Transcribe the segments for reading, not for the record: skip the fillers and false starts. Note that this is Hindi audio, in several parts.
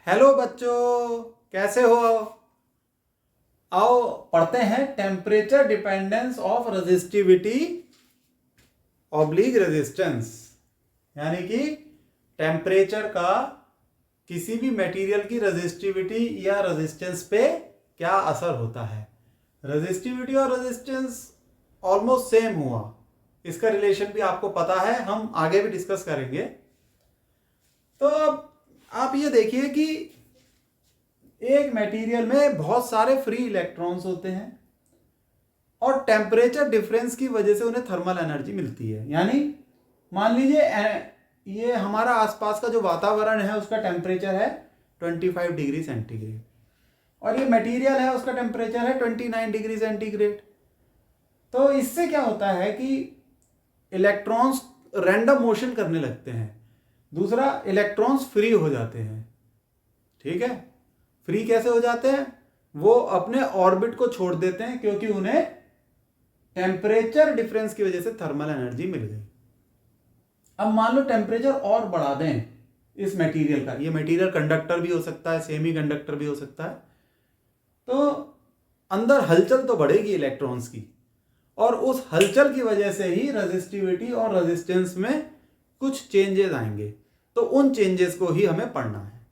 हेलो बच्चों, कैसे हो? आओ पढ़ते हैं temperature dependence of resistivity oblique resistance. यानी कि टेम्परेचर का किसी भी मटेरियल की रेजिस्टिविटी या रेजिस्टेंस पे क्या असर होता है। रेजिस्टिविटी और रेजिस्टेंस ऑलमोस्ट सेम हुआ, इसका रिलेशन भी आपको पता है, हम आगे भी डिस्कस करेंगे। तो अब आप ये देखिए कि एक मटेरियल में बहुत सारे फ्री इलेक्ट्रॉन्स होते हैं और टेम्परेचर डिफरेंस की वजह से उन्हें थर्मल एनर्जी मिलती है। यानी मान लीजिए ये हमारा आसपास का जो वातावरण है उसका टेम्परेचर है 25 डिग्री सेंटीग्रेड और ये मटेरियल है उसका टेम्परेचर है 29 डिग्री सेंटीग्रेड। तो इससे क्या होता है कि इलेक्ट्रॉन्स रैंडम मोशन करने लगते हैं। दूसरा, इलेक्ट्रॉन्स फ्री हो जाते हैं। ठीक है, फ्री कैसे हो जाते हैं? वो अपने ऑर्बिट को छोड़ देते हैं क्योंकि उन्हें टेम्परेचर डिफरेंस की वजह से थर्मल एनर्जी मिल गई। अब मान लो टेम्परेचर और बढ़ा दें इस मटेरियल का, ये मटेरियल कंडक्टर भी हो सकता है, सेमी कंडक्टर भी हो सकता है, तो अंदर हलचल तो बढ़ेगी इलेक्ट्रॉन्स की और उस हलचल की वजह से ही रेजिस्टिविटी और रेजिस्टेंस में कुछ चेंजेस आएंगे। तो उन चेंजेस को ही हमें पढ़ना है।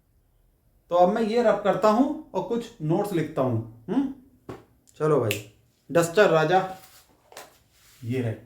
तो अब मैं ये रब करता हूं और कुछ नोट्स लिखता हूं। चलो भाई, डस्टर राजा ये है।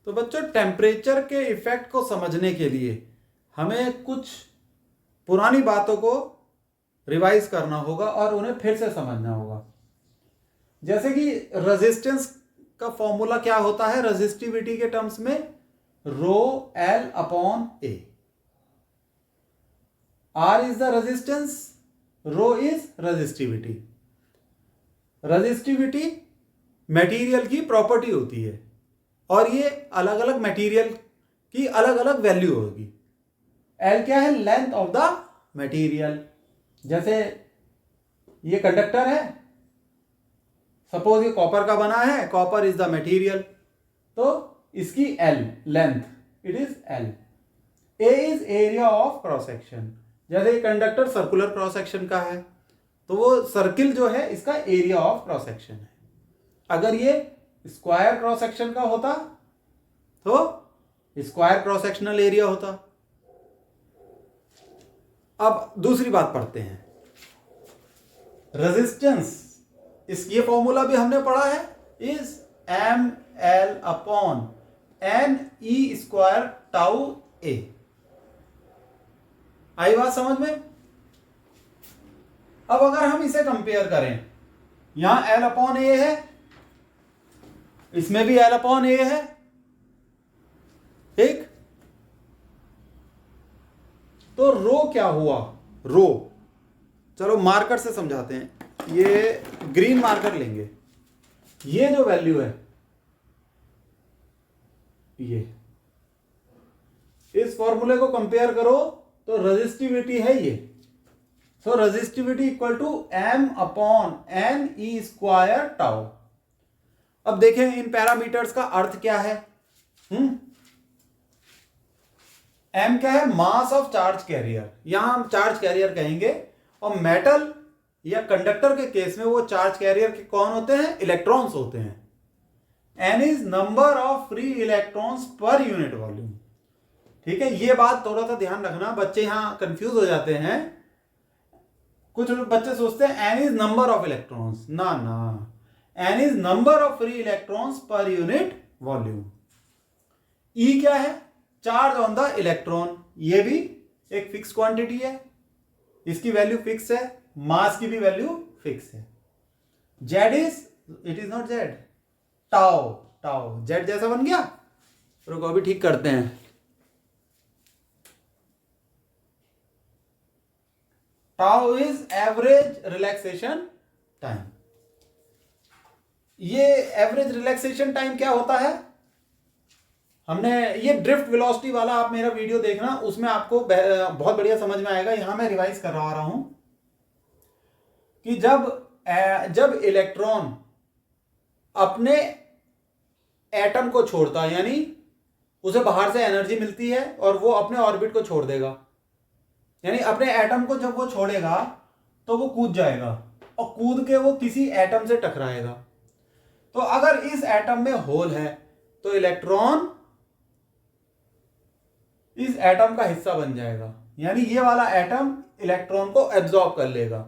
तो बच्चों, टेम्परेचर के इफेक्ट को समझने के लिए हमें कुछ पुरानी बातों को रिवाइज करना होगा और उन्हें फिर से समझना होगा। जैसे कि रेजिस्टेंस का फॉर्मूला क्या होता है रेजिस्टिविटी के टर्म्स में? Rho L upon A. R is the resistance, rho is resistivity. Resistivity material की प्रॉपर्टी होती है और ये अलग अलग मटेरियल की अलग अलग वैल्यू होगी। एल क्या है? Length of the material. जैसे ये कंडक्टर है, सपोज ये कॉपर का बना है, कॉपर इज द मटेरियल, तो इसकी L length, it is L. A is area of cross section. जैसे ये कंडक्टर सर्कुलर क्रॉस सेक्शन का है तो वो सर्किल जो है इसका एरिया ऑफ क्रॉस सेक्शन है। अगर ये स्क्वायर क्रॉस सेक्शन का होता तो स्क्वायर क्रॉस सेक्शनल एरिया होता। अब दूसरी बात पढ़ते हैं, रेजिस्टेंस। ये फॉर्मूला भी हमने पढ़ा है, is M L upon N E square tau A. आई बात समझ में? अब अगर हम इसे कंपेयर करें, यहां एल अपॉन ए है, इसमें भी एल अपॉन ए है, ठीक? तो रो क्या हुआ? रो, चलो मार्कर से समझाते हैं। ये ग्रीन मार्कर लेंगे। ये जो वैल्यू है, ये इस फॉर्मूले को कंपेयर करो तो रेजिस्टिविटी है ये। So resistivity equal to M upon N E square tau. अब देखें इन पैरामीटर्स का अर्थ क्या है। एम क्या है? मास ऑफ चार्ज कैरियर, यहां हम चार्ज कैरियर कहेंगे। और मेटल या कंडक्टर के केस में वो चार्ज कैरियर के कौन होते हैं? इलेक्ट्रॉन्स होते हैं। N is number of free electrons per unit volume. ठीक है, ये बात थोड़ा सा ध्यान रखना, बच्चे यहां कंफ्यूज हो जाते हैं। कुछ बच्चे सोचते हैं N is number of electrons, ना ना, N is number of free electrons per unit volume. E क्या है? Charge on the electron. ये भी एक फिक्स क्वांटिटी है, इसकी वैल्यू फिक्स है, मास की भी वैल्यू फिक्स है। Z is, it is not Z, tau, tau Z जैसा बन गया। रुको अभी ठीक करते हैं। Tau is average relaxation time. ये एवरेज रिलैक्सेशन टाइम क्या होता है? हमने ये ड्रिफ्ट वेलोसिटी वाला आप मेरा वीडियो देखना, उसमें आपको बहुत बढ़िया समझ में आएगा। यहां मैं रिवाइज करवा रहा हूं कि जब इलेक्ट्रॉन अपने एटम को छोड़ता है, यानी उसे बाहर से एनर्जी मिलती है और वो अपने ऑर्बिट को छोड़ देगा, यानी अपने एटम को जब वो छोड़ेगा तो वो कूद जाएगा और कूद के वो किसी एटम से टकराएगा। तो अगर इस एटम में होल है तो इलेक्ट्रॉन इस एटम का हिस्सा बन जाएगा, यानी ये वाला एटम इलेक्ट्रॉन को एब्जॉर्ब कर लेगा।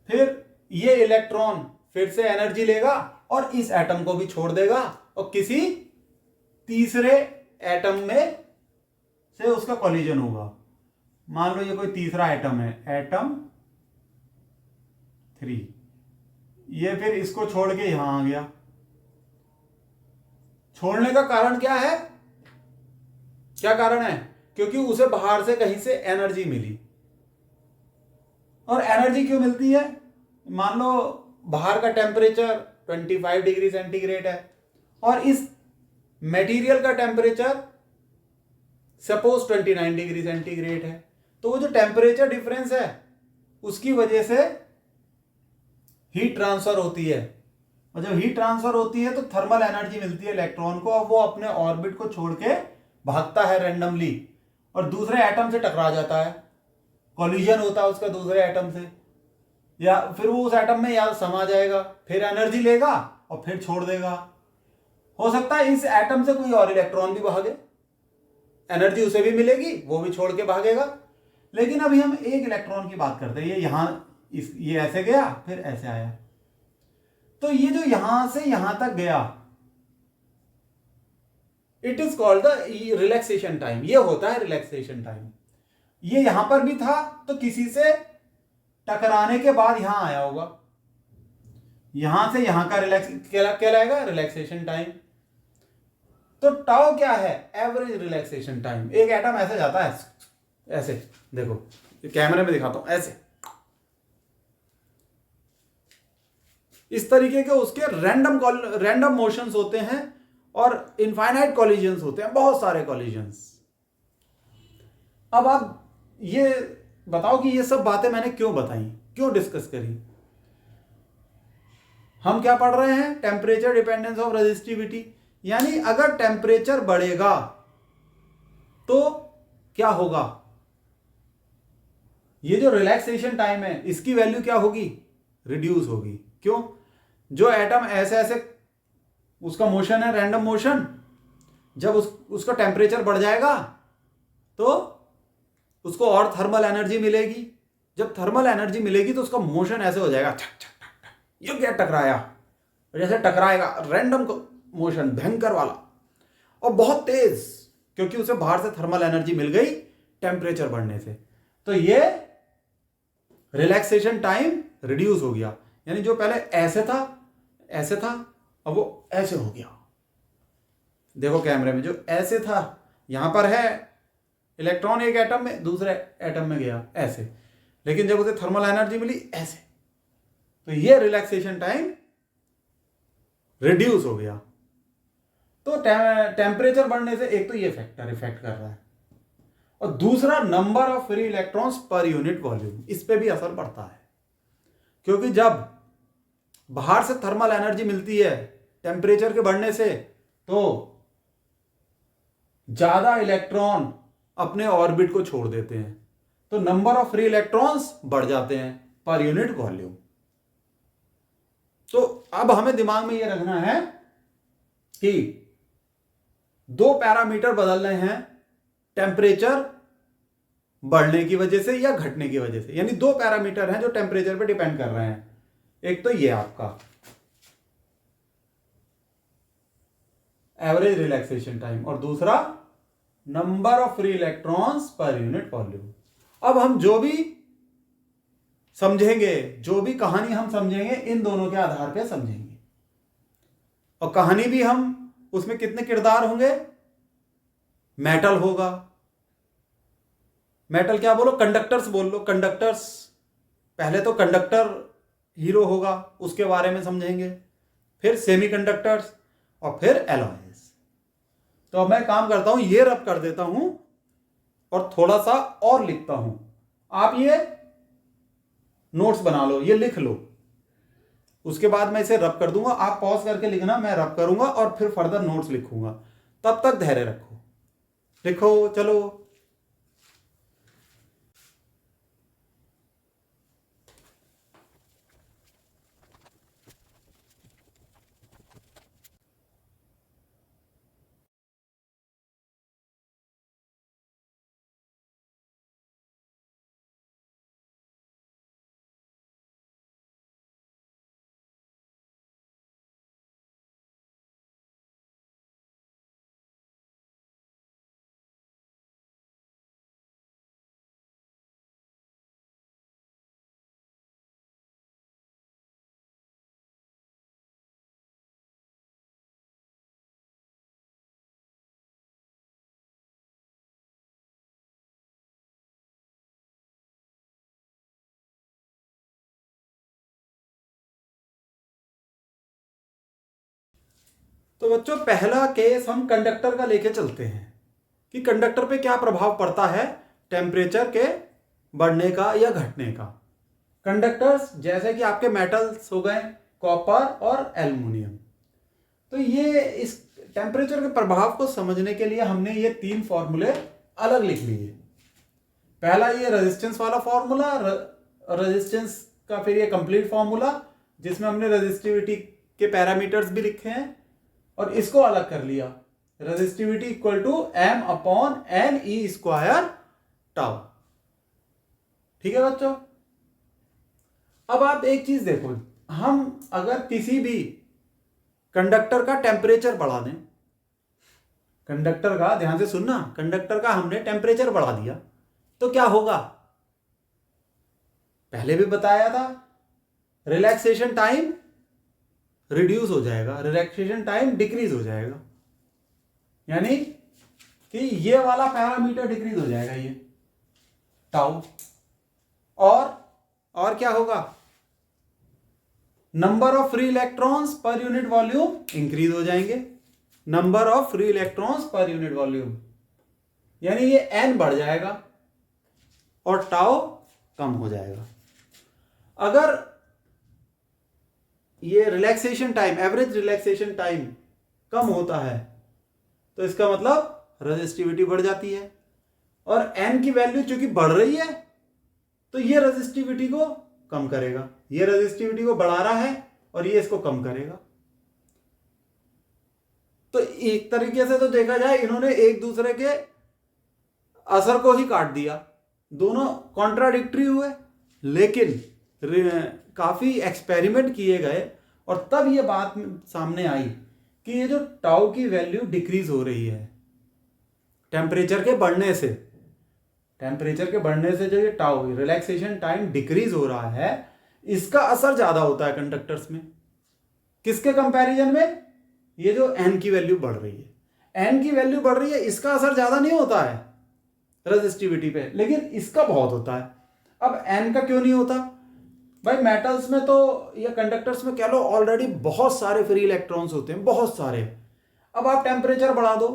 फिर ये इलेक्ट्रॉन फिर से एनर्जी लेगा और इस एटम को भी छोड़ देगा और किसी तीसरे एटम में से उसका कॉलिजन होगा। मान लो ये कोई तीसरा एटम है, एटम 3, ये फिर इसको छोड़ के यहां आ गया। छोड़ने का कारण क्या है? क्या कारण है? क्योंकि उसे बाहर से कहीं से एनर्जी मिली। और एनर्जी क्यों मिलती है? मान लो बाहर का टेम्परेचर 25 डिग्री सेंटीग्रेड है और इस मटेरियल का टेम्परेचर सपोज 29 डिग्री सेंटीग्रेड है, तो वो जो टेम्परेचर डिफरेंस है उसकी वजह से हीट ट्रांसफर होती है, और जब हीट ट्रांसफर होती है तो थर्मल एनर्जी मिलती है इलेक्ट्रॉन को, और वो अपने ऑर्बिट को छोड़ के भागता है रैंडमली और दूसरे एटम से टकरा जाता है, कॉलिजन होता है उसका दूसरे एटम से, या फिर वो उस एटम में या समा जाएगा, फिर एनर्जी लेगा और फिर छोड़ देगा। हो सकता है इस एटम से कोई और इलेक्ट्रॉन भी भागे, एनर्जी उसे भी मिलेगी, वो भी छोड़ के भागेगा। लेकिन अभी हम एक इलेक्ट्रॉन की बात करते हैं, ये यहां ये ऐसे गया फिर ऐसे आया, तो ये जो यहां से यहां तक गया, it is called the relaxation time. ये होता है रिलैक्सेशन टाइम। ये यहां पर भी था तो किसी से टकराने के बाद यहां आया होगा, यहां से यहां का कहलाएगा रिलैक्सेशन टाइम। तो टाउ क्या है? Average relaxation time. एक एटम ऐसे जाता है, ऐसे देखो कैमरे में दिखाता हूं, ऐसे इस तरीके के उसके रैंडम मोशंस होते हैं और इनफाइनाइट कॉलिजन्स होते हैं, बहुत सारे कॉलिजन्स। अब आप ये बताओ कि ये सब बातें मैंने क्यों बताई, क्यों डिस्कस करी? हम क्या पढ़ रहे हैं? टेम्परेचर डिपेंडेंस ऑफ रेजिस्टिविटी, यानी अगर टेम्परेचर बढ़ेगा तो क्या होगा? ये जो रिलैक्सेशन टाइम है इसकी वैल्यू क्या होगी? रिड्यूस होगी। क्यों? जो एटम ऐसे ऐसे उसका मोशन है रैंडम मोशन, जब उसका टेम्परेचर बढ़ जाएगा तो उसको और थर्मल एनर्जी मिलेगी। जब थर्मल एनर्जी मिलेगी तो उसका मोशन ऐसे हो जाएगा, ये क्या टकराया, जैसे टकराएगा, रैंडम मोशन भयंकर वाला और बहुत तेज, क्योंकि उसे बाहर से थर्मल एनर्जी मिल गई टेम्परेचर बढ़ने से। तो ये रिलैक्सेशन टाइम रिड्यूस हो गया, यानी जो पहले ऐसे था अब वो ऐसे हो गया। देखो कैमरे में, जो ऐसे था यहां पर है इलेक्ट्रॉन एक एटम में, दूसरे एटम में गया ऐसे, लेकिन जब उसे थर्मल एनर्जी मिली ऐसे, तो ये रिलैक्सेशन टाइम रिड्यूस हो गया। तो टेम्परेचर बढ़ने से एक तो ये फैक्टर इफेक्ट कर रहा है, और दूसरा number of free electrons per unit volume, इस पे भी असर पड़ता है। क्योंकि जब बाहर से थर्मल एनर्जी मिलती है टेम्परेचर के बढ़ने से, तो ज्यादा इलेक्ट्रॉन अपने ऑर्बिट को छोड़ देते हैं, तो नंबर ऑफ फ्री इलेक्ट्रॉन्स बढ़ जाते हैं पर यूनिट वॉल्यूम। तो अब हमें दिमाग में यह रखना है कि दो पैरामीटर बदल रहे हैं टेम्परेचर बढ़ने की वजह से या घटने की वजह से, यानी दो पैरामीटर हैं जो टेम्परेचर पे डिपेंड कर रहे हैं। एक तो ये आपका एवरेज रिलैक्सेशन टाइम और दूसरा number of free electrons per unit volume. अब हम जो भी समझेंगे, जो भी कहानी हम समझेंगे, इन दोनों के आधार पे समझेंगे। और कहानी भी हम उसमें कितने किरदार होंगे? मेटल होगा, मेटल क्या बोलो, कंडक्टर्स बोल लो, कंडक्टर्स। पहले तो कंडक्टर हीरो होगा, उसके बारे में समझेंगे, फिर सेमीकंडक्टर्स और फिर एलॉयज। तो अब मैं काम करता हूं, ये रब कर देता हूं और थोड़ा सा और लिखता हूं। आप ये नोट्स बना लो, ये लिख लो, उसके बाद मैं इसे रब कर दूंगा। आप पॉज करके लिखना, मैं रब करूंगा और फिर फर्दर नोट्स लिखूंगा। तब तक धैर्य रखो, लिखो, चलो। तो बच्चों, पहला केस हम कंडक्टर का लेके चलते हैं कि कंडक्टर पे क्या प्रभाव पड़ता है टेम्परेचर के बढ़ने का या घटने का। कंडक्टर्स जैसे कि आपके मेटल्स हो गए, कॉपर और एल्युमिनियम। तो ये इस टेम्परेचर के प्रभाव को समझने के लिए हमने ये 3 फॉर्मूले अलग लिख लिए। पहला ये रेजिस्टेंस वाला फॉर्मूला, रेजिस्टेंस का फिर ये कंप्लीट फॉर्मूला जिसमें हमने रेजिस्टिविटी के पैरामीटर्स भी लिखे हैं, और इसको अलग कर लिया, resistivity equal to m upon n E square tau. ठीक है बच्चों? अब आप एक चीज देखो, हम अगर किसी भी कंडक्टर का टेम्परेचर बढ़ा दें, कंडक्टर का, ध्यान से सुनना, कंडक्टर का हमने टेम्परेचर बढ़ा दिया तो क्या होगा? पहले भी बताया था, रिलैक्सेशन टाइम रिड्यूस हो जाएगा, रिलैक्सेशन टाइम डिक्रीज हो जाएगा, यानी कि ये वाला पैरामीटर डिक्रीज हो जाएगा, ये टाउ। और क्या होगा? Number of free electrons per unit volume increase हो जाएंगे, number of free electrons per unit volume, यानी ये n बढ़ जाएगा और टाउ कम हो जाएगा। अगर ये relaxation time, average relaxation time कम होता है तो इसका मतलब रेजिस्टिविटी बढ़ जाती है, और n की वैल्यू चूंकि बढ़ रही है तो ये रेजिस्टिविटी को कम करेगा, ये रेजिस्टिविटी को बढ़ा रहा है और ये इसको कम करेगा। तो एक तरीके से तो देखा जाए, इन्होंने एक दूसरे के असर को ही काट दिया, दोनों कॉन्ट्राडिक्टरी हुए, लेकिन काफी एक्सपेरिमेंट किए गए और तब ये बात सामने आई कि ये जो टाउ की वैल्यू डिक्रीज हो रही है टेम्परेचर के बढ़ने से, टेम्परेचर के बढ़ने से जो ये टाउ, रिलैक्सेशन टाइम डिक्रीज हो रहा है, इसका असर ज्यादा होता है कंडक्टर्स में। किसके कंपैरिजन में? ये जो n की वैल्यू बढ़ रही है, n की वैल्यू बढ़ रही है, इसका असर ज्यादा नहीं होता है रेजिस्टिविटी पे, लेकिन इसका बहुत होता है। अब n का क्यों नहीं होता भाई? मेटल्स में तो या कंडक्टर्स में कह लो, ऑलरेडी बहुत सारे फ्री इलेक्ट्रॉन्स होते हैं, बहुत सारे। अब आप टेम्परेचर बढ़ा दो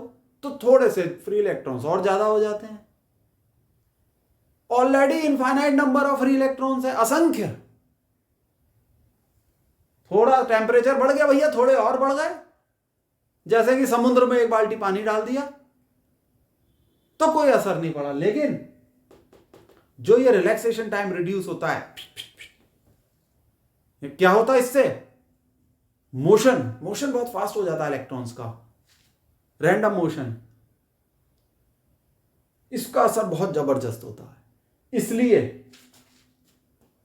तो थोड़े से फ्री इलेक्ट्रॉन्स और ज्यादा हो जाते हैं। Already infinite number of free electrons है, असंख्य। थोड़ा टेम्परेचर बढ़ गया भैया, थोड़े और बढ़ गए, जैसे कि समुद्र में एक बाल्टी पानी डाल दिया तो कोई असर नहीं पड़ा। लेकिन जो ये रिलैक्सेशन टाइम रिड्यूस होता है, क्या होता है इससे? मोशन बहुत फास्ट हो जाता है इलेक्ट्रॉन्स का, रैंडम मोशन, इसका असर बहुत जबरदस्त होता है। इसलिए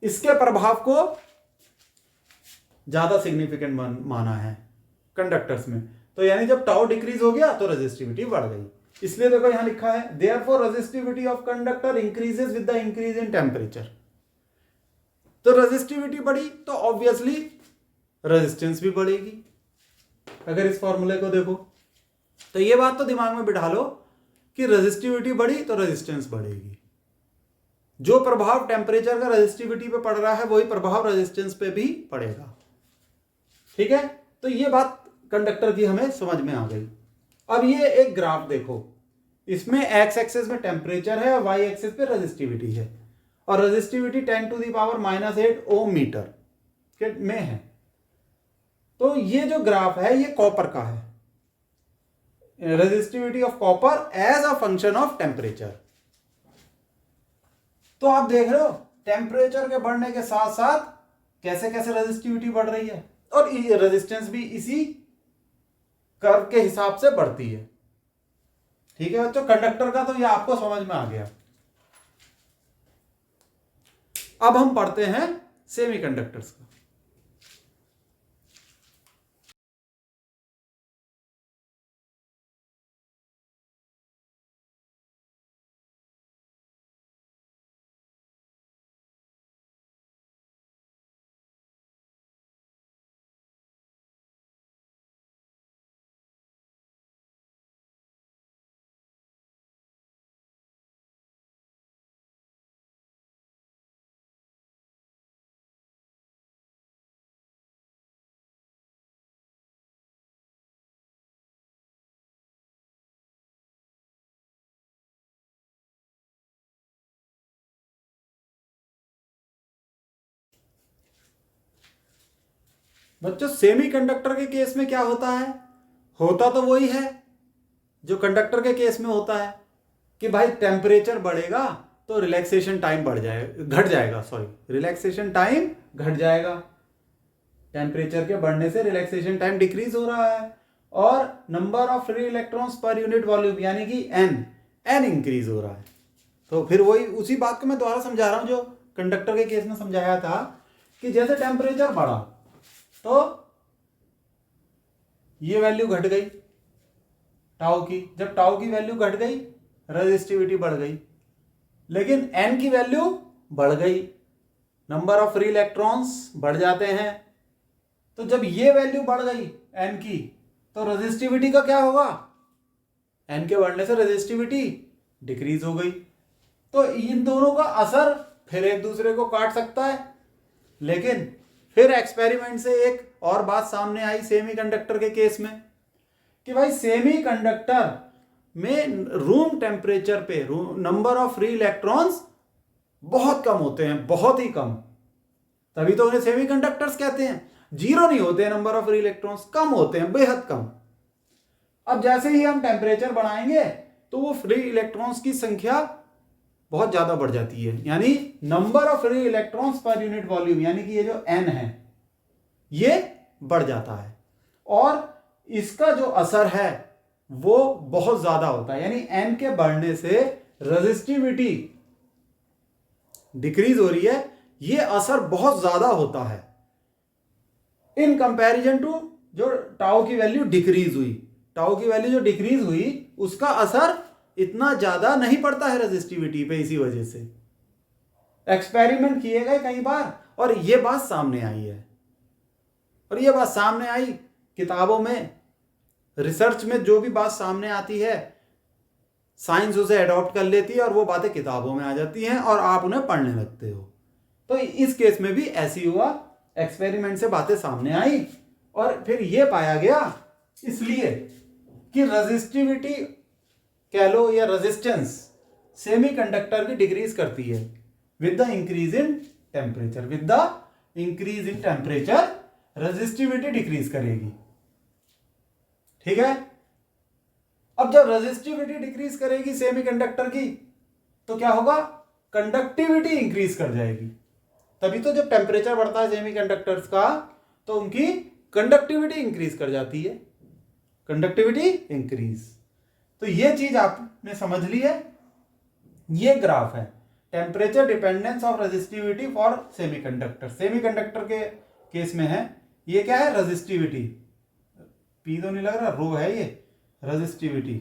इसके प्रभाव को ज्यादा सिग्निफिकेंट माना है कंडक्टर्स में। तो यानी जब टाउ डिक्रीज हो गया तो रेजिस्टिविटी बढ़ गई। इसलिए देखो यहां लिखा है therefore resistivity of conductor increases with the increase in temperature. तो रेजिस्टिविटी बढ़ी तो ऑब्वियसली रेजिस्टेंस भी बढ़ेगी। अगर इस फॉर्मूले को देखो तो ये बात तो दिमाग में बिठा लो कि रेजिस्टिविटी बढ़ी तो रेजिस्टेंस बढ़ेगी। जो प्रभाव टेम्परेचर का रेजिस्टिविटी पे पड़ रहा है वही प्रभाव रेजिस्टेंस पे भी पड़ेगा। ठीक है, तो ये बात कंडक्टर की हमें समझ में आ गई। अब ये एक ग्राफ देखो, इसमें एक्स एक्सिस में टेम्परेचर है और वाई एक्सिस पे रेजिस्टिविटी है और रेजिस्टिविटी 10⁻⁻8 ओम मीटर के में है। तो ये जो ग्राफ है ये कॉपर का है, resistivity of copper as a function of temperature. तो आप देख रहे हो टेम्परेचर के बढ़ने के साथ साथ कैसे कैसे रेजिस्टिविटी बढ़ रही है और रेजिस्टेंस भी इसी कर्व के हिसाब से बढ़ती है। ठीक है बच्चों, कंडक्टर का तो ये आपको समझ में आ गया। अब हम पढ़ते हैं सेमीकंडक्टर्स का। बच्चों सेमीकंडक्टर के केस में क्या होता है, होता तो वही है जो कंडक्टर के केस में होता है कि भाई टेम्परेचर बढ़ेगा तो रिलैक्सेशन टाइम बढ़ जाएगा, घट जाएगा, रिलैक्सेशन टाइम घट जाएगा। टेम्परेचर के बढ़ने से रिलैक्सेशन टाइम डिक्रीज हो रहा है और number of free electrons per unit volume यानी कि एन इंक्रीज हो रहा है। तो फिर वही उसी बात को मैं दोबारा समझा रहा हूं जो कंडक्टर के केस में समझाया था कि जैसे टेम्परेचर बढ़ा तो ये वैल्यू घट गई टाउ की, जब टाउ की वैल्यू घट गई रेजिस्टिविटी बढ़ गई, लेकिन एन की वैल्यू बढ़ गई, नंबर ऑफ फ्री इलेक्ट्रॉन्स बढ़ जाते हैं। तो जब ये वैल्यू बढ़ गई एन की तो रेजिस्टिविटी का क्या होगा, एन के बढ़ने से रेजिस्टिविटी डिक्रीज हो गई। तो इन दोनों का असर फिर एक दूसरे को काट सकता है। लेकिन फिर एक्सपेरिमेंट से एक और बात सामने आई सेमीकंडक्टर के केस में कि भाई सेमीकंडक्टर में रूम टेम्परेचर पे नंबर ऑफ फ्री इलेक्ट्रॉन्स बहुत कम होते हैं, बहुत ही कम, तभी तो उन्हें सेमीकंडक्टर्स कहते हैं। जीरो नहीं होते हैं नंबर ऑफ फ्री इलेक्ट्रॉन्स, कम होते हैं, बेहद कम। अब जैसे ही हम टेम्परेचर बढ़ाएंगे तो वो फ्री इलेक्ट्रॉन्स की संख्या बहुत ज्यादा बढ़ जाती है, यानी number of free electrons per unit volume यानी कि ये जो एन है ये बढ़ जाता है और इसका जो असर है वो बहुत ज्यादा होता है, यानी एन के बढ़ने से रेजिस्टिविटी डिक्रीज हो रही है, ये असर बहुत ज्यादा होता है इन कंपैरिजन टू जो टाउ की वैल्यू डिक्रीज हुई। टाउ की वैल्यू जो डिक्रीज हुई उसका असर इतना ज्यादा नहीं पड़ता है रेजिस्टिविटी पे। इसी वजह से एक्सपेरिमेंट किए गए कई बार और ये बात सामने आई है, और ये बात सामने आई किताबों में, रिसर्च में जो भी बात सामने आती है साइंस उसे अडॉप्ट कर लेती है और वो बातें किताबों में आ जाती हैं और आप उन्हें पढ़ने लगते हो। तो इस केस में भी ऐसी हुआ, एक्सपेरिमेंट से बातें सामने आई और फिर ये पाया गया इसलिए कि रेजिस्टिविटी कह लो या रेजिस्टेंस सेमीकंडक्टर की डिक्रीज करती है with the increase in temperature. With the increase in temperature resistivity decrease करेगी। ठीक है, अब जब रेजिस्टिविटी डिक्रीज करेगी सेमीकंडक्टर की तो क्या होगा, कंडक्टिविटी इंक्रीज कर जाएगी। तभी तो जब टेम्परेचर बढ़ता है सेमीकंडक्टर्स का तो उनकी कंडक्टिविटी इंक्रीज कर जाती है, कंडक्टिविटी इंक्रीज। तो ये चीज आपने समझ ली है। ये ग्राफ है temperature dependence of resistivity for semiconductor. Semiconductor के केस में है ये क्या है, रेजिस्टिविटी पी तो नहीं लग रहा, रो है ये, रेजिस्टिविटी।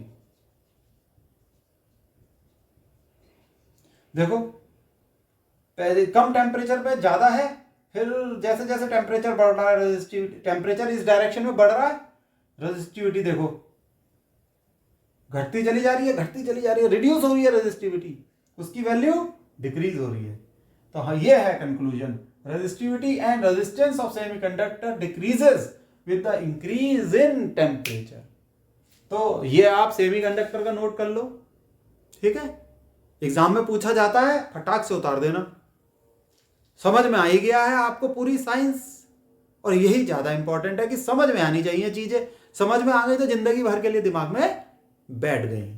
देखो पहले कम टेम्परेचर पे ज्यादा है, फिर जैसे जैसे टेम्परेचर बढ़ रहा है रेजिस्टिविटी, टेम्परेचर इस डायरेक्शन में बढ़ रहा है, रेजिस्टिविटी देखो घटती चली जा रही है, घटती चली जा रही है, रिड्यूस हो रही है रेजिस्टिविटी, उसकी वैल्यू डिक्रीज हो रही है। तो हाँ ये है conclusion, resistivity and resistance of semiconductor decreases with the increase in temperature. तो ये आप सेमीकंडक्टर का नोट कर लो, ठीक है, एग्जाम में पूछा जाता है, फटाक से उतार देना। समझ में आ ही गया है आपको पूरी साइंस, और यही ज्यादा इंपॉर्टेंट है कि समझ में आनी चाहिए चीजें, समझ में आ गई तो जिंदगी भर के लिए दिमाग में बैठ गई।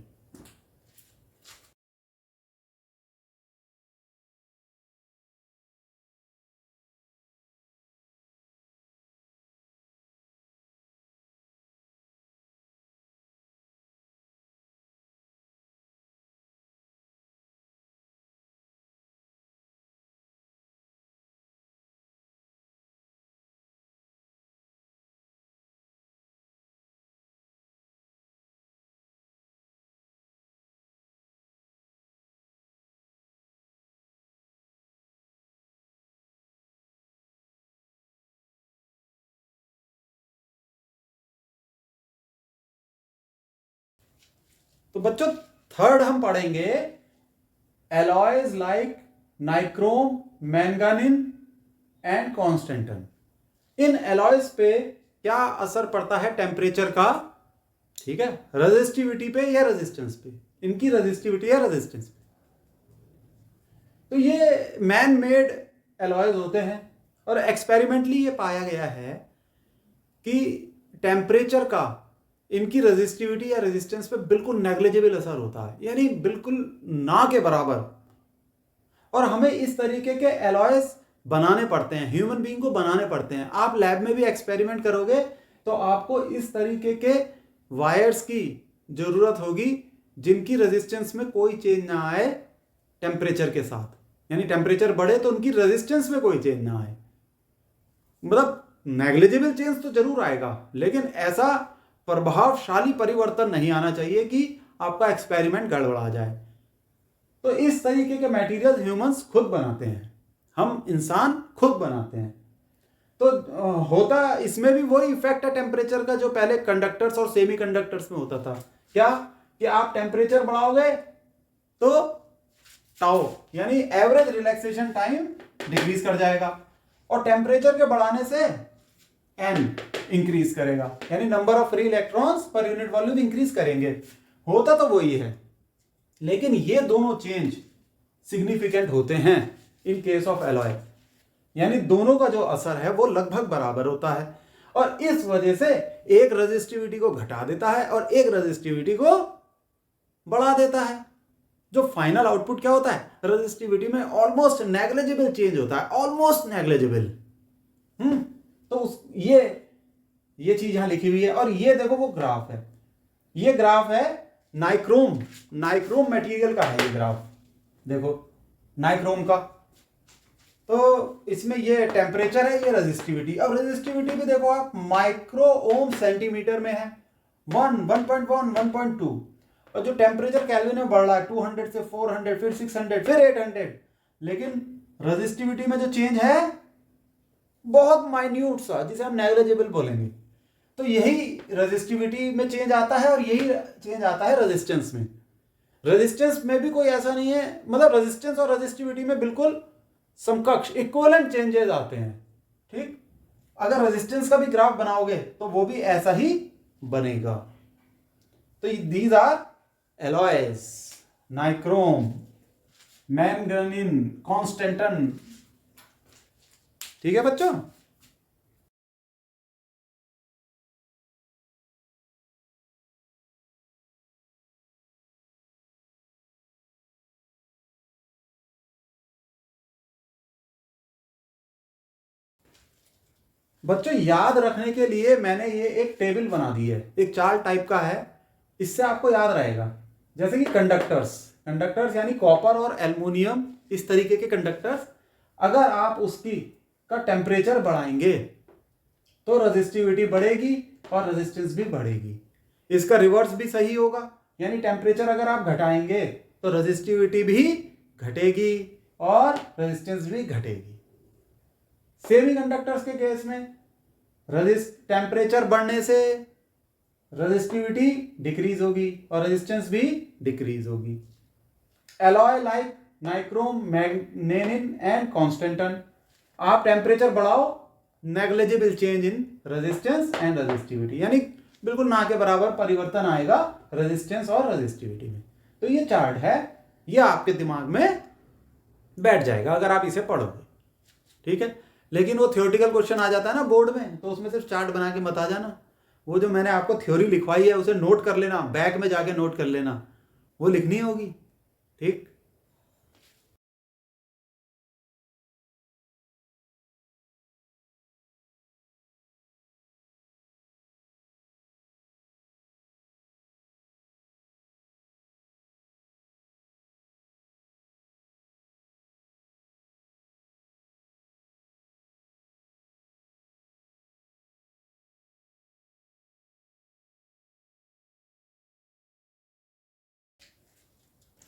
तो बच्चों थर्ड हम पढ़ेंगे alloys like nichrome, manganin and constantan. In alloys पे क्या असर पड़ता है टेम्परेचर का, ठीक है, रेजिस्टिविटी पे या रेजिस्टेंस पे, इनकी रेजिस्टिविटी या रेजिस्टेंस पे। तो ये मैन मेड एलॉयज होते हैं और एक्सपेरिमेंटली ये पाया गया है कि टेम्परेचर का इनकी रेजिस्टिविटी या रेजिस्टेंस पे बिल्कुल नेग्लिजिबल असर होता है, यानी बिल्कुल ना के बराबर। और हमें इस तरीके के एलॉयज बनाने पड़ते हैं, ह्यूमन बीइंग को बनाने पड़ते हैं। आप लैब में भी एक्सपेरिमेंट करोगे तो आपको इस तरीके के वायर्स की जरूरत होगी जिनकी रेजिस्टेंस में कोई चेंज ना आए टेम्परेचर के साथ, यानी टेम्परेचर बढ़े तो उनकी रेजिस्टेंस में कोई चेंज ना आए। मतलब नेग्लिजिबल चेंज तो जरूर आएगा, लेकिन ऐसा प्रभावशाली परिवर्तन नहीं आना चाहिए कि आपका एक्सपेरिमेंट गड़बड़ा जाए। तो इस तरीके के मटेरियल ह्यूमंस खुद बनाते हैं, हम इंसान खुद बनाते हैं। तो होता इसमें भी वही इफेक्ट है टेम्परेचर का जो पहले कंडक्टर्स और सेमीकंडक्टर्स में होता था। क्या कि आप टेम्परेचर बढ़ाओगे तो टाउ यानी एवरेज रिलैक्सेशन टाइम डिक्रीज कर जाएगा, और टेम्परेचर के बढ़ाने से एन इंक्रीज करेगा, यानी number of free electrons per unit volume increase करेंगे। होता तो वही है, लेकिन ये दोनों चेंज सिग्निफिकेंट होते हैं इन केस ऑफ एलॉय, यानी दोनों का जो असर है वो लगभग बराबर होता है, और इस वजह से एक रेजिस्टिविटी को घटा देता है और एक रेजिस्टिविटी को बढ़ा देता है। जो फाइनल आउटपुट क्या होता है, रेजिस्टिविटी में ऑलमोस्ट नेग्लिजिबल चेंज होता है, ऑलमोस्ट नेग्लिजिबल। तो ये चीज यहां लिखी हुई है, और ये देखो वो ग्राफ है, ये ग्राफ है नाइक्रोम मटेरियल का है ये ग्राफ, देखो नाइक्रोम का। तो इसमें ये टेम्परेचर है, ये रेजिस्टिविटी। अब रेजिस्टिविटी भी देखो आप माइक्रो ओम सेंटीमीटर में है, 1, 1.1, 1.2, और जो टेम्परेचर केल्विन में बढ़ रहा है 200 से 400, फिर 600, फिर 800, लेकिन रेजिस्टिविटी में जो चेंज है बहुत माइन्यूट सा, जिसे हम नेग्लिजिबल बोलेंगे। तो यही रेजिस्टिविटी में चेंज आता है और यही चेंज आता है रेजिस्टेंस में। रेजिस्टेंस में भी कोई ऐसा नहीं है, मतलब रेजिस्टेंस और रेजिस्टिविटी में बिल्कुल समकक्ष इक्विवेलेंट चेंजेस आते हैं, ठीक। अगर रेजिस्टेंस का भी ग्राफ बनाओगे तो वो भी ऐसा ही बनेगा। तो these are alloys, nichrome, manganin, constantan, ठीक है बच्चों। बच्चों याद रखने के लिए मैंने ये एक टेबल बना दी है, एक चार्ट टाइप का है, इससे आपको याद रहेगा। जैसे कि कंडक्टर्स यानी कॉपर और एल्युमिनियम, इस तरीके के कंडक्टर्स, अगर आप उसकी का टेम्परेचर बढ़ाएंगे तो रेजिस्टिविटी बढ़ेगी, और रेजिस्टेंस भी बढ़ेगी। इसका रिवर्स भी सही होगा, यानी टेम्परेचर अगर आप घटाएंगे तो रेजिस्टिविटी भी घटेगी और रेजिस्टेंस भी घटेगी। सेमीकंडक्टर्स के केस में टेम्परेचर बढ़ने से रेजिस्टिविटी डिक्रीज होगी और रेजिस्टेंस भी डिक्रीज होगी। Alloy like nichrome, manganin and constantan, आप टेम्परेचर बढ़ाओ, negligible change in resistance and resistivity, यानी बिल्कुल ना के बराबर परिवर्तन आएगा रेजिस्टेंस और रेजिस्टिविटी में। तो ये चार्ट है, ये आपके दिमाग में बैठ जाएगा अगर आप इसे पढ़ोगे, ठीक है। लेकिन वो थ्योरेटिकल क्वेश्चन आ जाता है ना बोर्ड में, तो उसमें सिर्फ चार्ट बना के मत आ जाना। वो जो मैंने आपको थ्योरी लिखवाई है उसे नोट कर लेना, बैक में जाके नोट कर लेना, वो लिखनी होगी, ठीक।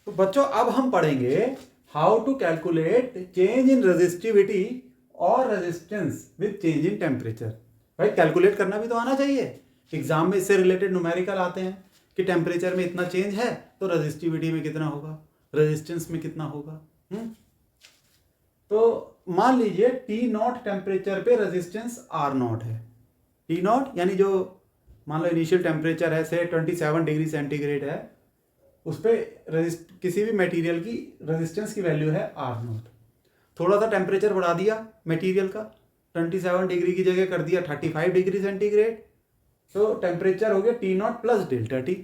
तो बच्चों अब हम पढ़ेंगे how to calculate change in resistivity और resistance with change in temperature. भाई कैलकुलेट करना भी तो आना चाहिए, एग्जाम में इससे रिलेटेड न्यूमेरिकल आते हैं कि टेम्परेचर में इतना चेंज है तो रेजिस्टिविटी में कितना होगा, रेजिस्टेंस में कितना होगा। तो मान लीजिए टी नॉट टेम्परेचर पे रेजिस्टेंस आर नॉट है। टी नॉट यानी जो मान लो इनिशियल टेम्परेचर है से 27 डिग्री सेंटीग्रेड है, उस पर किसी भी मटेरियल की रेजिस्टेंस की वैल्यू है आर नॉट। थोड़ा सा टेम्परेचर बढ़ा दिया मटेरियल का, 27 डिग्री की जगह कर दिया 35 डिग्री सेंटीग्रेड, तो टेम्परेचर हो गया T not plus delta T.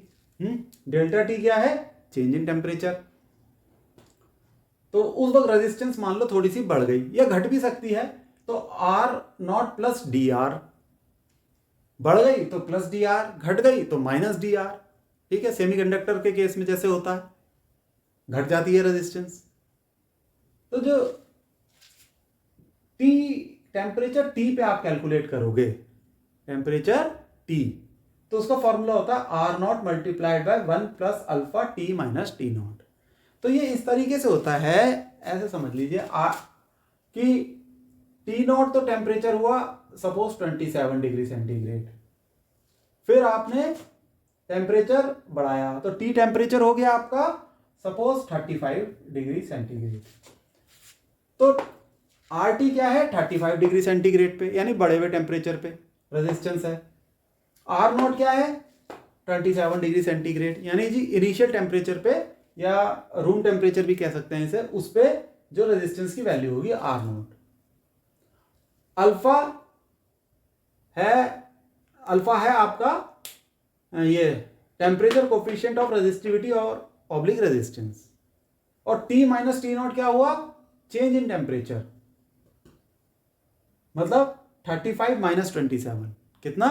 Delta T क्या है, चेंज इन टेम्परेचर। तो उस वक्त रेजिस्टेंस मान लो थोड़ी सी बढ़ गई या घट भी सकती है, तो R naught plus D R, बढ़ गई तो प्लस डी आर, घट गई तो माइनस डी आर, ठीक है। सेमीकंडक्टर के केस में जैसे होता है, घट जाती है रेजिस्टेंस। तो जो टी टेम्परेचर टी पे आप कैलकुलेट करोगे, टेम्परेचर टी, तो उसका फॉर्मूला होता है R naught multiplied by 1 plus alpha T minus T naught. तो ये इस तरीके से होता है, ऐसे समझ लीजिए कि टी नॉट तो टेम्परेचर हुआ सपोज 27 डिग्री सेंटीग्रेड, फिर आपने टेम्परेचर बढ़ाया तो टी टेम्परेचर हो गया आपका सपोज 35 डिग्री सेंटीग्रेड। तो आर टी क्या है, 35 डिग्री सेंटीग्रेड पे, यानी बढ़े हुए टेम्परेचर पे रेजिस्टेंस है। आर नॉट क्या है, 27 डिग्री सेंटीग्रेड, यानी जी इनिशियल टेम्परेचर पे या रूम टेम्परेचर भी कह सकते हैं इसे, उस पे जो रेजिस्टेंस की वैल्यू होगी आर नॉट। अल्फा है आपका ये टेम्परेचर कोफिशिएंट ऑफ रेजिस्टिविटी और ऑब्लिक रेजिस्टेंस, और टी माइनस टी नॉट क्या हुआ, चेंज इन टेम्परेचर, मतलब 35 माइनस 27 कितना,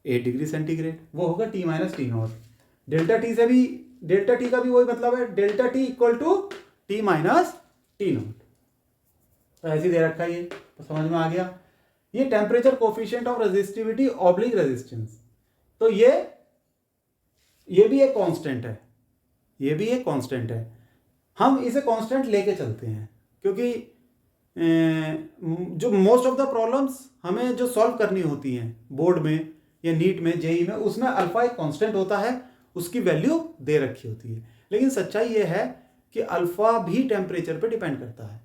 8 डिग्री सेंटीग्रेड, वो होगा T minus T naught. Delta T से भी, डेल्टा टी का भी वही मतलब है, delta T equal to T minus T naught. तो ऐसे दे रखा है ये, तो समझ में आ गया। ये temperature coefficient of resistivity oblique resistance, तो ये भी एक कांस्टेंट है, ये भी एक कांस्टेंट है। हम इसे कांस्टेंट लेके चलते हैं क्योंकि जो मोस्ट ऑफ द प्रॉब्लम्स हमें जो सॉल्व करनी होती हैं बोर्ड में या नीट में, जेई में, उसमें अल्फा एक कांस्टेंट होता है, उसकी वैल्यू दे रखी होती है। लेकिन सच्चाई ये है कि अल्फा भी टेम्परेचर पे डिपेंड करता है,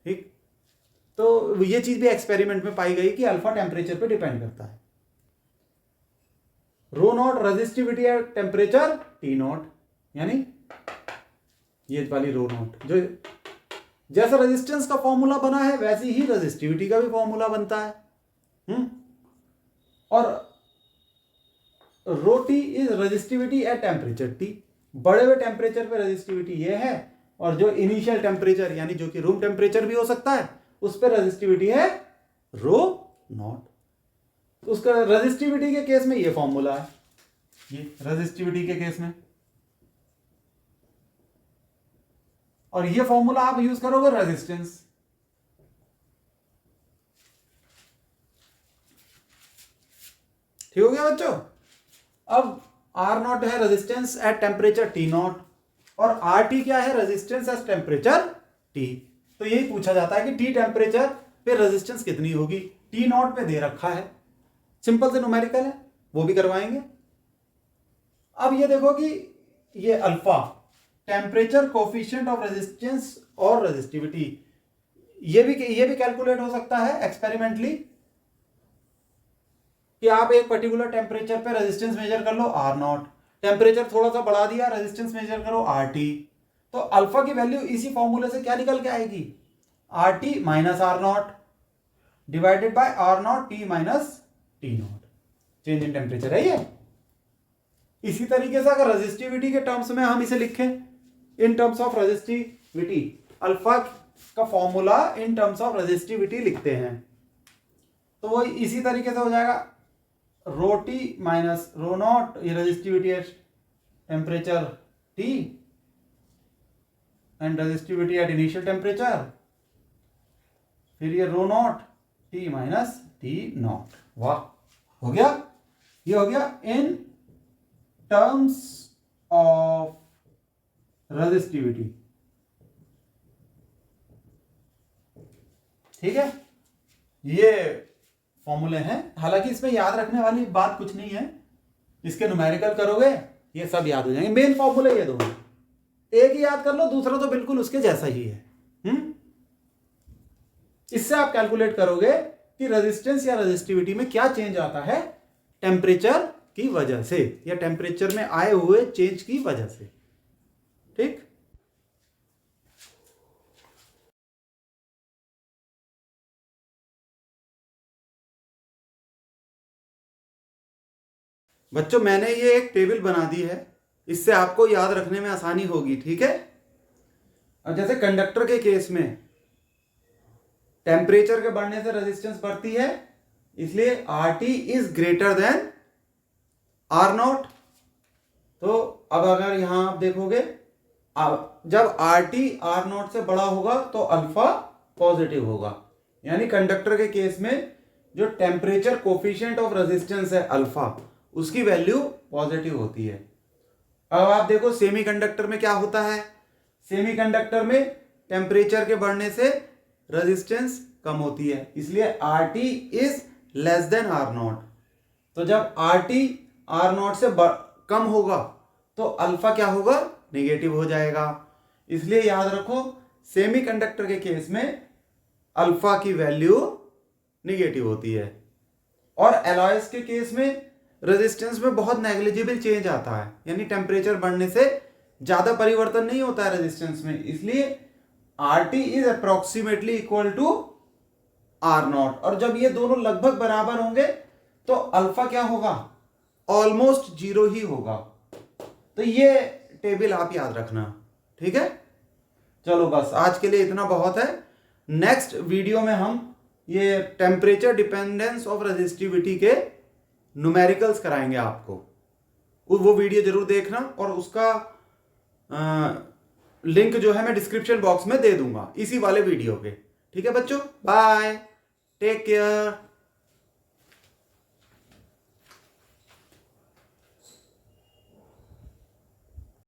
ठीक। तो ये चीज भी एक्सपेरिमेंट में पाई गई कि अल्फा टेम्परेचर पे डिपेंड करता है। Rho naught resistivity at temperature T naught, यानी ये वाली रो नॉट, जो जैसा रेजिस्टेंस का फॉर्मूला बना है वैसी ही रेजिस्टिविटी का भी फॉर्मूला बनता है। और rho T is resistivity at temperature T, बढ़े हुए टेम्परेचर पे रेजिस्टिविटी ये है, और जो इनिशियल टेम्परेचर यानी जो कि रूम टेम्परेचर भी हो सकता है उस पर रेजिस्टिविटी है रो नॉट। उसका रेजिस्टिविटी के केस में ये फॉर्मूला है, ये रेजिस्टिविटी के केस में, और ये फॉर्मूला आप यूज करोगे रेजिस्टेंस। ठीक हो गया बच्चों। अब आर नॉट है resistance at temperature T not और आर टी क्या है, रेजिस्टेंस एट टेम्परेचर टी। तो यही पूछा जाता है कि टी टेम्परेचर पे रेजिस्टेंस कितनी होगी, टी नॉट पे दे रखा है, सिंपल से न्यूमेरिकल है, वो भी करवाएंगे। अब ये देखो कि ये alpha temperature coefficient of resistance और रेजिस्टिविटी, ये भी कैलकुलेट हो सकता है एक्सपेरिमेंटली कि आप एक पर्टिकुलर टेम्परेचर पे रेजिस्टेंस मेजर कर लो आर नॉट, टेम्परेचर थोड़ा सा बढ़ा दिया, रेजिस्टेंस मेजर करो आर टी, तो अल्फा की वैल्यू इसी फॉर्मूले से क्या निकल के आएगी, R T minus R naught divided by R naught T minus T naught, change in temperature है ये। इसी तरीके से अगर रेजिस्टिविटी के टर्म्स में हम इसे लिखें, in terms of resistivity, alpha का formula in terms of resistivity लिखते हैं, तो वो इसी तरीके से हो जाएगा rho T minus rho naught, ये resistivity at temperature T and resistivity at initial temperature, फिर ये rho naught T minus T naught. वाह, हो गया, ये हो गया इन टर्म्स ऑफ रेजिस्टिविटी। ठीक है, ये फॉर्मूले हैं, हालांकि इसमें याद रखने वाली बात कुछ नहीं है, इसके न्यूमेरिकल करोगे ये सब याद हो जाएंगे। मेन फॉर्मूले ये दोनों, एक ही याद कर लो, दूसरा तो बिल्कुल उसके जैसा ही है। इससे आप कैलकुलेट करोगे कि रेजिस्टेंस या रेजिस्टिविटी में क्या चेंज आता है टेम्परेचर की वजह से या टेम्परेचर में आए हुए चेंज की वजह से। ठीक, बच्चों मैंने ये एक टेबल बना दी है, इससे आपको याद रखने में आसानी होगी। ठीक है, अब जैसे कंडक्टर के केस में टेम्परेचर के बढ़ने से रेजिस्टेंस बढ़ती है, इसलिए R T is greater than R naught. तो अब अगर यहां आप देखोगे, अब जब आर टी आर नॉट से बड़ा होगा तो अल्फा पॉजिटिव होगा, यानी कंडक्टर के केस में जो टेम्परेचर कोफिशिएंट ऑफ रेजिस्टेंस है अल्फा, उसकी वैल्यू पॉजिटिव होती है। अब आप देखो सेमीकंडक्टर में क्या होता है, सेमीकंडक्टर में टेम्परेचर के बढ़ने से रेजिस्टेंस कम होती है, इसलिए R T is less than R naught. तो जब आर टी आर नॉट से कम होगा तो अल्फा क्या होगा, नेगेटिव हो जाएगा। इसलिए याद रखो सेमीकंडक्टर के केस में अल्फा की वैल्यू नेगेटिव होती है, और एलॉयज के केस में रेजिस्टेंस में बहुत नेग्लिजिबल चेंज आता है, यानी टेम्परेचर बढ़ने से ज्यादा परिवर्तन नहीं होता है रेजिस्टेंस में, इसलिए R T is approximately equal to R naught. और जब ये दोनों लगभग बराबर होंगे तो अल्फा क्या होगा, ऑलमोस्ट जीरो ही होगा। तो ये टेबल आप याद रखना। ठीक है, चलो बस आज के लिए इतना बहुत है। नेक्स्ट वीडियो में हम ये टेम्परेचर डिपेंडेंस ऑफ रेजिस्टिविटी के न्यूमेरिकल्स कराएंगे आपको, वो वीडियो जरूर देखना, और उसका लिंक जो है मैं डिस्क्रिप्शन बॉक्स में दे दूंगा इसी वाले वीडियो के। ठीक है बच्चों, बाय, टेक केयर।